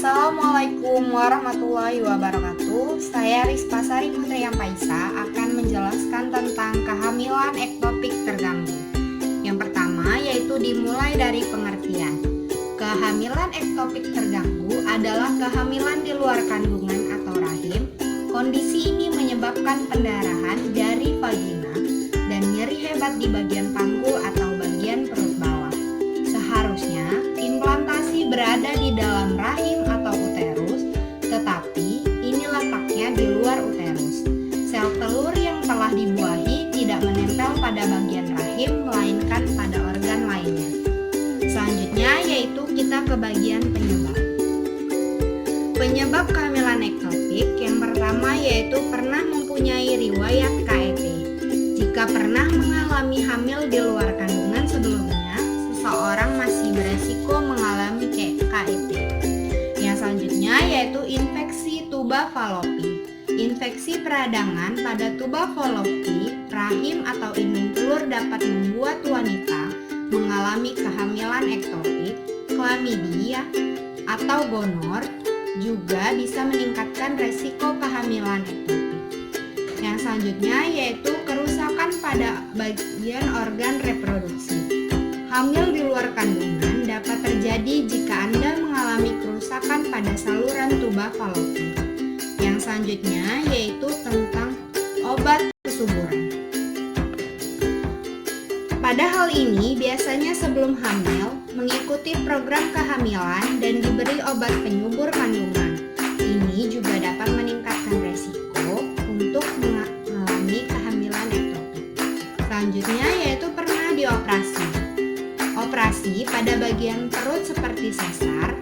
Assalamualaikum warahmatullahi wabarakatuh. Saya Rispasari Putri Yampaisa akan menjelaskan tentang kehamilan ektopik terganggu. Yang pertama yaitu dimulai dari pengertian. Kehamilan ektopik terganggu adalah kehamilan di luar kandungan atau rahim. Kondisi ini menyebabkan pendarahan dari vagina dan nyeri hebat di bagian panggul atau bagian perut bawah. Seharusnya implantasi berada di dalam rahim atau uterus, tetapi ini letaknya di luar uterus. Sel telur yang telah dibuahi tidak menempel pada bagian rahim, melainkan pada organ lainnya. Selanjutnya yaitu kita ke bagian penyebab. Penyebab kehamilan ektopik yang pertama yaitu pernah mempunyai riwayat KET. Jika pernah mengalami hamil di luar kandungan sebelumnya, seseorang masih beresiko mengalami KET. Yang selanjutnya yaitu infeksi tuba falopi. Infeksi peradangan pada tuba falopi, rahim atau indung telur dapat membuat wanita mengalami kehamilan ektopik. Chlamydia atau gonor juga bisa meningkatkan resiko kehamilan ektopik. Yang selanjutnya yaitu kerusakan pada bagian organ reproduksi. Hamil di luar kandungan dapat terjadi jika Anda mengalami kerusakan pada saluran tuba falopi. Yang selanjutnya yaitu tentang obat kesuburan. Pada hal ini biasanya sebelum hamil mengikuti program kehamilan dan diberi obat penyubur kandungan. Ini juga dapat meningkatkan resiko untuk mengalami kehamilan ektopik. Selanjutnya yaitu pernah dioperasi. Operasi pada bagian perut seperti sesar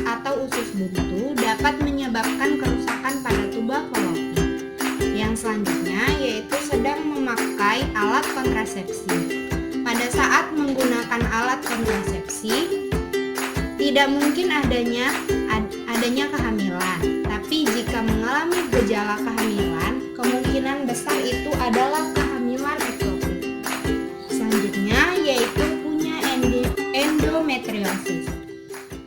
atau usus buntu dapat menyebabkan kerusakan pada tuba falopi. Yang selanjutnya yaitu sedang memakai alat kontrasepsi. Pada saat menggunakan alat kontrasepsi, tidak mungkin adanya kehamilan. Tapi jika mengalami gejala kehamilan, kemungkinan besar itu adalah kehamilan ektopik. Selanjutnya yaitu punya endometriosis.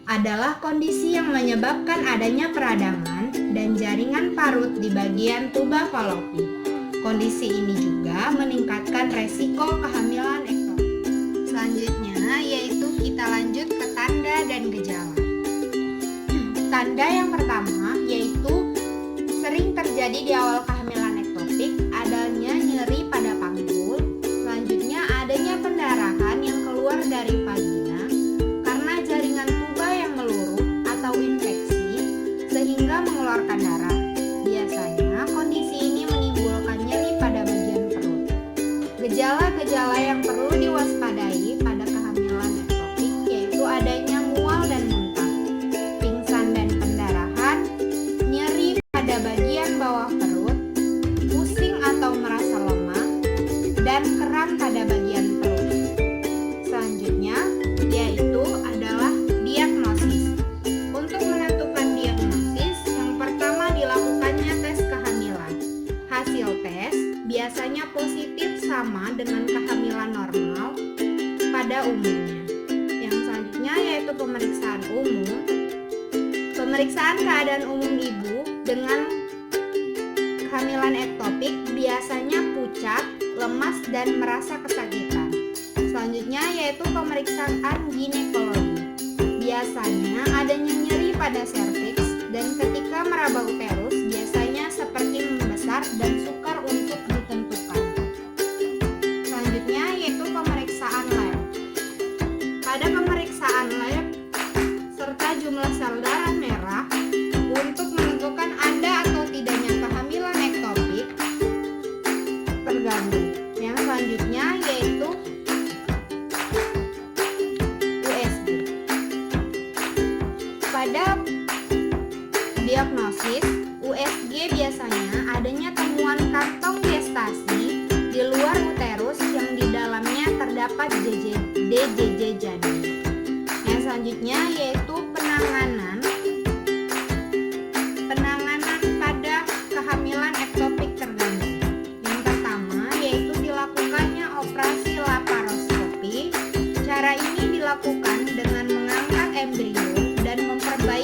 Adalah kondisi yang menyebabkan adanya peradangan dan jaringan parut di bagian tuba falopi. Kondisi ini juga meningkatkan resiko kehamilan ektopik. Selanjutnya yaitu kita lanjut ke tanda dan gejala. Tanda yang pertama yaitu sering terjadi di awal kehamilan ektopik adanya nyeri pada panggul. Selanjutnya adanya pendarahan yang keluar dari vagina karena jaringan tuba yang meluruh atau infeksi sehingga mengeluarkan darah. Biasanya kondisi ini menimbulkan nyeri pada bagian perut. Gejala-gejala yang perlu diwaspadai pada kehamilan ektopik yaitu adanya mual dan muntah, pingsan dan pendarahan, nyeri pada bagian bawah perut, pusing atau merasa lemah, dan kram pada bagian perut. Selanjutnya yaitu adalah diagnosis. Untuk menentukan diagnosis, yang pertama dilakukannya tes kehamilan. Hasil tes biasanya positif sama dengan kehamilan normal pada umumnya. Yang selanjutnya yaitu pemeriksaan umum. Pemeriksaan keadaan umum ibu dengan kehamilan ektopik biasanya pucat, lemas, dan merasa kesakitan. Selanjutnya yaitu pemeriksaan ginekologi. Biasanya adanya nyeri pada serviks dan ketika meraba uterus biasanya seperti membesar dan sukar untuk ditentukan. Selanjutnya yaitu pemeriksaan lab. Pada pemeriksaan lab serta jumlah sel darah merah untuk menentukan ada atau tidaknya kehamilan ektopik terganggu. Yang selanjutnya yaitu USG. Pada diagnosis USG biasanya adanya temuan kantong gestasi di luar uterus yang di dalamnya terdapat DJJ janin. Yang selanjutnya yaitu penanganan pada kehamilan ektopik terganggu. Yang pertama yaitu dilakukannya operasi laparoskopi. Cara ini dilakukan dengan mengangkat embrio dan memperbaiki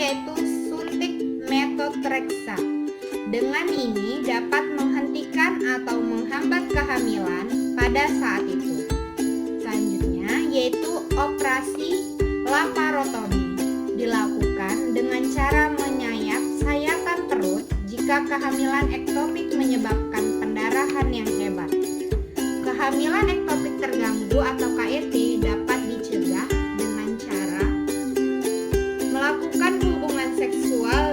yaitu suntik metotreksa. Dengan ini dapat menghentikan atau menghambat kehamilan pada saat itu. Selanjutnya yaitu operasi laparotomi. Dilakukan dengan cara menyayat sayatan perut jika kehamilan ektopik menyebabkan pendarahan yang hebat. Kehamilan ektopik terganggu atau KET dapat dicegah dengan cara melakukan hubungan seksual